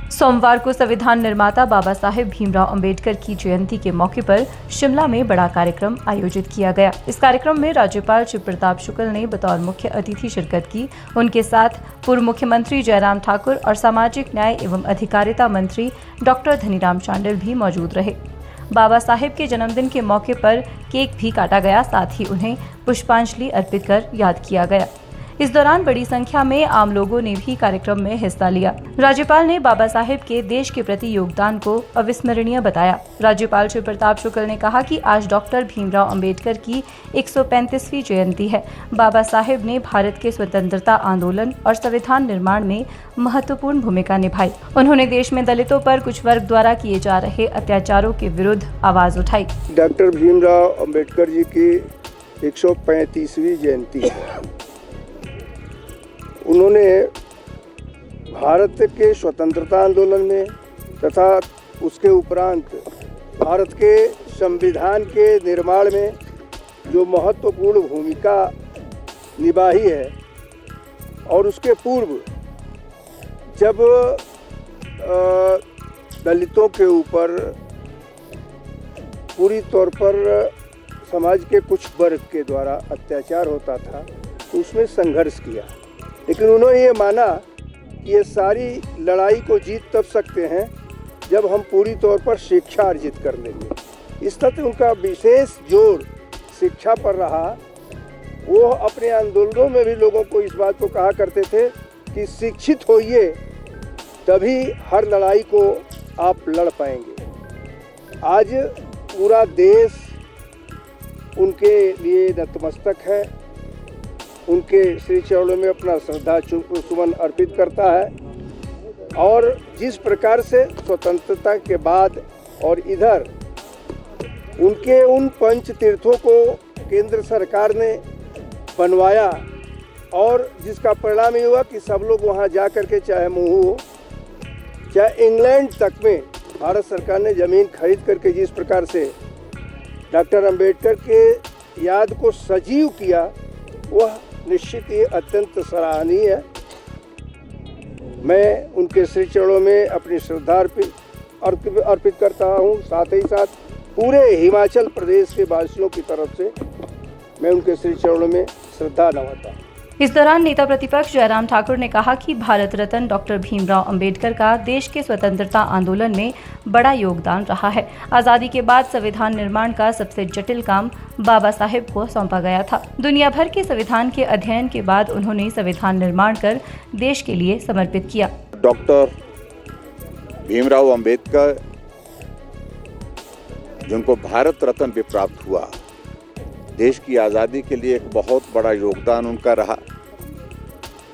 सोमवार को संविधान निर्माता बाबा साहेब भीमराव अंबेडकर की जयंती के मौके पर शिमला में बड़ा कार्यक्रम आयोजित किया गया। इस कार्यक्रम में राज्यपाल शिव प्रताप शुक्ल ने बतौर मुख्य अतिथि शिरकत की। उनके साथ पूर्व मुख्यमंत्री जयराम ठाकुर और सामाजिक न्याय एवं अधिकारिता मंत्री डॉक्टर धनीराम शांडिल भी मौजूद रहे। बाबा साहेब के जन्मदिन के मौके पर केक भी काटा गया, साथ ही उन्हें पुष्पांजलि अर्पित कर याद किया गया। इस दौरान बड़ी संख्या में आम लोगों ने भी कार्यक्रम में हिस्सा लिया। राज्यपाल ने बाबा साहेब के देश के प्रति योगदान को अविस्मरणीय बताया। राज्यपाल शिव प्रताप शुक्ल ने कहा कि आज डॉक्टर भीमराव अंबेडकर की 135वीं जयंती है। बाबा साहेब ने भारत के स्वतंत्रता आंदोलन और संविधान निर्माण में महत्वपूर्ण भूमिका निभाई। उन्होंने देश में दलितों पर कुछ वर्ग द्वारा किए जा रहे अत्याचारों के विरुद्ध आवाज उठाई। डॉक्टर भीमराव अंबेडकर जी की 135वीं जयंती है। उन्होंने भारत के स्वतंत्रता आंदोलन में तथा उसके उपरांत भारत के संविधान के निर्माण में जो महत्वपूर्ण भूमिका निभाई है, और उसके पूर्व जब दलितों के ऊपर पूरी तौर पर समाज के कुछ वर्ग के द्वारा अत्याचार होता था तो उसमें संघर्ष किया। लेकिन उन्होंने ये माना कि ये सारी लड़ाई को जीत तब सकते हैं जब हम पूरी तौर पर शिक्षा अर्जित कर लेंगे। इस तरह उनका विशेष जोर शिक्षा पर रहा। वो अपने आंदोलनों में भी लोगों को इस बात को कहा करते थे कि शिक्षित होइए तभी हर लड़ाई को आप लड़ पाएंगे। आज पूरा देश उनके लिए नतमस्तक है, उनके श्री चरणों में अपना श्रद्धा सुमन अर्पित करता है। और जिस प्रकार से स्वतंत्रता के बाद और इधर उनके उन पंच तीर्थों को केंद्र सरकार ने बनवाया, और जिसका परिणाम ये हुआ कि सब लोग वहाँ जा कर के चाहे महू चाहे इंग्लैंड तक में भारत सरकार ने ज़मीन खरीद करके जिस प्रकार से डॉक्टर अंबेडकर के याद को सजीव किया, वह निश्चित ही अत्यंत सराहनीय है। मैं उनके श्री चरणों में अपनी श्रद्धा अर्पित करता हूँ। साथ ही साथ पूरे हिमाचल प्रदेश के वासियों की तरफ से मैं उनके श्री चरणों में श्रद्धा नवाता हूँ। इस दौरान नेता प्रतिपक्ष जयराम ठाकुर ने कहा कि भारत रत्न डॉक्टर भीमराव अंबेडकर का देश के स्वतंत्रता आंदोलन में बड़ा योगदान रहा है। आजादी के बाद संविधान निर्माण का सबसे जटिल काम बाबा साहेब को सौंपा गया था। दुनिया भर के संविधान के अध्ययन के बाद उन्होंने संविधान निर्माण कर देश के लिए समर्पित किया। डॉक्टर भीमराव अंबेडकर, जिनको भारत रत्न भी प्राप्त हुआ, देश की आज़ादी के लिए एक बहुत बड़ा योगदान उनका रहा।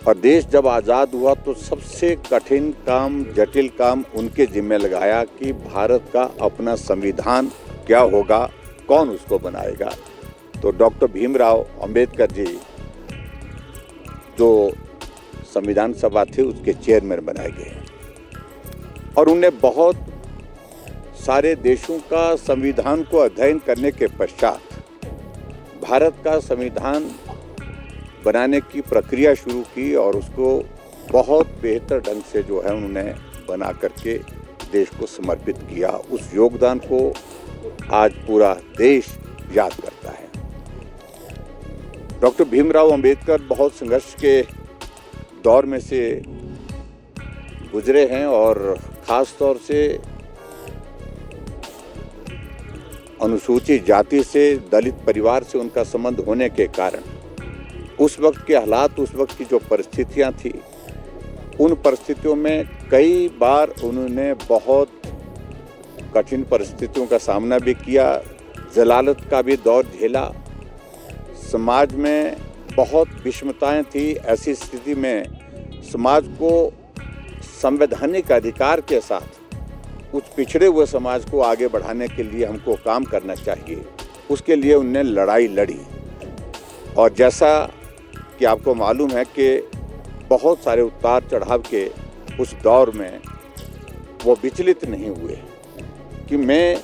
और देश जब आज़ाद हुआ तो सबसे कठिन काम, जटिल काम उनके जिम्मे लगाया कि भारत का अपना संविधान क्या होगा, कौन उसको बनाएगा। तो डॉक्टर भीमराव अंबेडकर जी जो संविधान सभा थे उसके चेयरमैन बनाए गए, और उन्हें बहुत सारे देशों का संविधान को अध्ययन करने के पश्चात भारत का संविधान बनाने की प्रक्रिया शुरू की, और उसको बहुत बेहतर ढंग से जो है उन्होंने बना करके देश को समर्पित किया। उस योगदान को आज पूरा देश याद करता है। डॉक्टर भीमराव अंबेडकर बहुत संघर्ष के दौर में से गुजरे हैं, और ख़ास तौर से अनुसूचित जाति से, दलित परिवार से उनका संबंध होने के कारण उस वक्त के हालात, उस वक्त की जो परिस्थितियां थी, उन परिस्थितियों में कई बार उन्होंने बहुत कठिन परिस्थितियों का सामना भी किया, जलालत का भी दौर झेला। समाज में बहुत विषमताएं थी। ऐसी स्थिति में समाज को संवैधानिक अधिकार के साथ उस पिछड़े हुए समाज को आगे बढ़ाने के लिए हमको काम करना चाहिए। उसके लिए उन्होंने लड़ाई लड़ी, और जैसा कि आपको मालूम है कि बहुत सारे उतार चढ़ाव के उस दौर में वो विचलित नहीं हुए कि मैं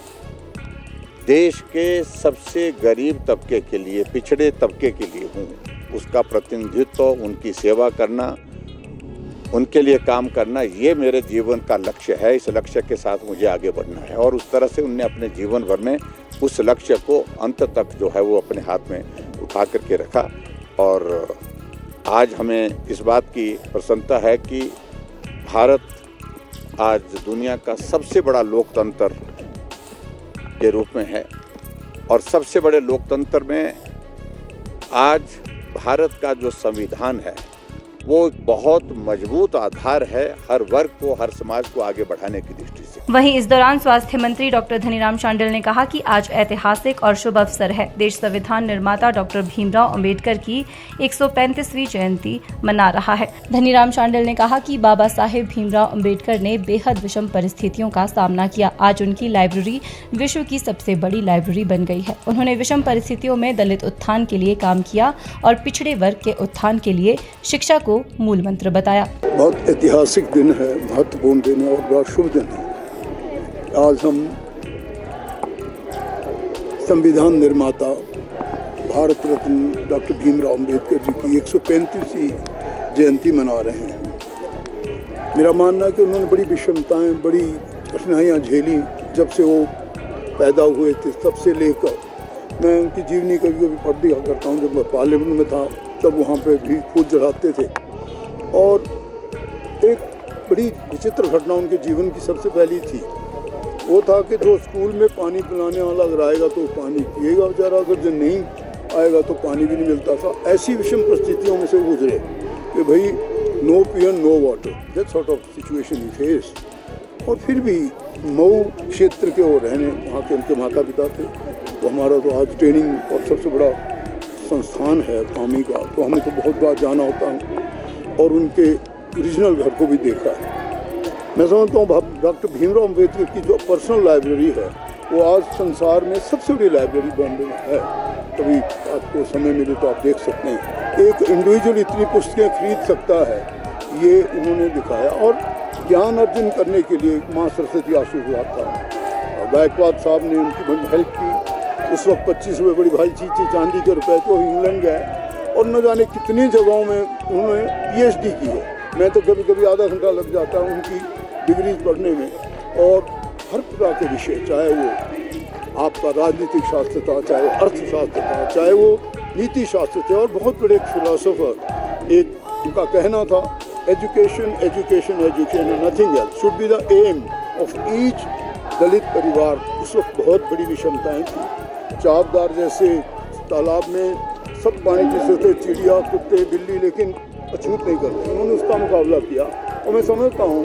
देश के सबसे गरीब तबके के लिए, पिछड़े तबके के लिए हूँ। उसका प्रतिनिधित्व, उनकी सेवा करना उनके लिए काम करना, ये मेरे जीवन का लक्ष्य है। इस लक्ष्य के साथ मुझे आगे बढ़ना है और उस तरह से उनने अपने जीवन भर में उस लक्ष्य को अंत तक जो है वो अपने हाथ में उठा करके रखा। और आज हमें इस बात की प्रसन्नता है कि भारत आज दुनिया का सबसे बड़ा लोकतंत्र के रूप में है और सबसे बड़े लोकतंत्र में आज भारत का जो संविधान है वो एक बहुत मजबूत आधार है हर वर्ग को, हर समाज को आगे बढ़ाने की दृष्टि से। वहीं इस दौरान स्वास्थ्य मंत्री डॉक्टर धनीराम शांडिल ने कहा कि आज ऐतिहासिक और शुभ अवसर है। देश संविधान निर्माता डॉक्टर भीमराव अंबेडकर की 135वीं जयंती मना रहा है। धनीराम शांडिल ने कहा कि बाबा साहेब भीमराव अंबेडकर ने बेहद विषम परिस्थितियों का सामना किया। आज उनकी लाइब्रेरी विश्व की सबसे बड़ी लाइब्रेरी बन गई है। उन्होंने विषम परिस्थितियों में दलित उत्थान के लिए काम किया और पिछड़े वर्ग के उत्थान के लिए शिक्षा को मूल मंत्र बताया। बहुत ऐतिहासिक दिन है, महत्वपूर्ण दिन है और बहुत शुभ दिन है। आज हम संविधान निर्माता भारत रत्न डॉक्टर भीमराव अंबेडकर जी की 135वीं जयंती मना रहे हैं। मेरा मानना है कि उन्होंने बड़ी विषमताएं, बड़ी कठिनाइयां झेली। जब से वो पैदा हुए थे तब से लेकर मैं उनकी जीवनी कभी कभी पढ़ दिया करता हूँ। जब मैं पार्लियामेंट में था तब वहाँ पे भी फूल चढ़ाते थे। और एक बड़ी विचित्र घटना उनके जीवन की सबसे पहली थी, वो था कि जो स्कूल में पानी पिलाने वाला अगर आएगा तो पानी पिएगा बेचारा, अगर जो नहीं आएगा तो पानी भी नहीं मिलता था। ऐसी विषम परिस्थितियों में से गुजरे कि भाई no pier no water, that sort of situation ही फेस। और फिर भी मऊ क्षेत्र के वो रहने, वहाँ के उनके माता पिता थे। वो हमारा तो आज ट्रेनिंग और सबसे बड़ा संस्थान है आर्मी का, तो हमें तो बहुत बार जाना होता है और उनके ओरिजिनल घर को भी देखा है। मैं समझता हूँ डॉक्टर भीमराव अंबेडकर की जो पर्सनल लाइब्रेरी है वो आज संसार में सबसे बड़ी लाइब्रेरी बॉम्बे में है। कभी आपको समय मिले तो आप देख सकते हैं। एक इंडिविजुअल इतनी पुस्तकें खरीद सकता है, ये उन्होंने दिखाया। और ज्ञान अर्जन करने के लिए माँ सरस्वती आशीर्वाद था। गायकवाड साहब ने उनकी बड़ी हेल्प की। उस वक्त 25 रुपये बड़ी भारी चीज़ थी, चांदी के रुपए तो इंग्लैंड गए और न जाने कितनी जगहों में उन्होंने PhD की है। मैं तो कभी कभी आधा घंटा लग जाता है उनकी डिग्रीज पढ़ने में। और हर प्रकार के विषय, चाहे वो आपका राजनीतिक शास्त्र था, चाहे वो अर्थशास्त्र था, चाहे वो नीति शास्त्र थे। और बहुत बड़े एक फिलोसोफर, एक उनका कहना था education education education nothing else should be the aim of each Dalit परिवार। उस वक्त बहुत बड़ी विषमताएँ थी। चापदार जैसे तालाब में सब पानी पीते थे, चिड़िया, कुत्ते, बिल्ली, लेकिन अछूत नहीं करते। उन्होंने उसका मुकाबला किया। और मैं समझता हूँ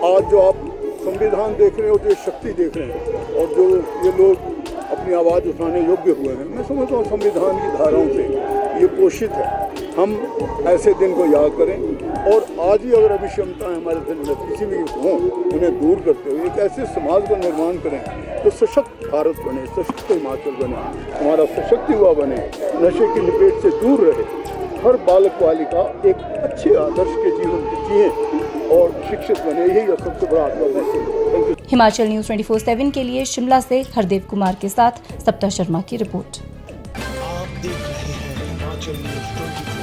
आज जो आप संविधान देख रहे हो, जो शक्ति देख रहे हैं और जो ये लोग अपनी आवाज़ उठाने योग्य हुए हैं, मैं समझता हूँ संविधान की धाराओं से ये पोषित है। हम ऐसे दिन को याद करें और आज भी अगर अभिक्षमताएँ हमारे दिल में किसी भी हों, उन्हें दूर करते हुए एक ऐसे समाज का निर्माण करें जो सशक्त भारत बने, सशक्त हिमाचल बने, हमारा सशक्त युवा बने, नशे की लपेट से दूर रहे, हर बालक बालिका एक अच्छे आदर्श के जीवन को जिए और शिक्षित बने। यही सबसे बड़ा आत्मा। हिमाचल न्यूज़ 24/7 के लिए शिमला से हरदेव कुमार के साथ सप्ता शर्मा की रिपोर्ट। आप देख रहे हैं हिमाचल न्यूज़ 24।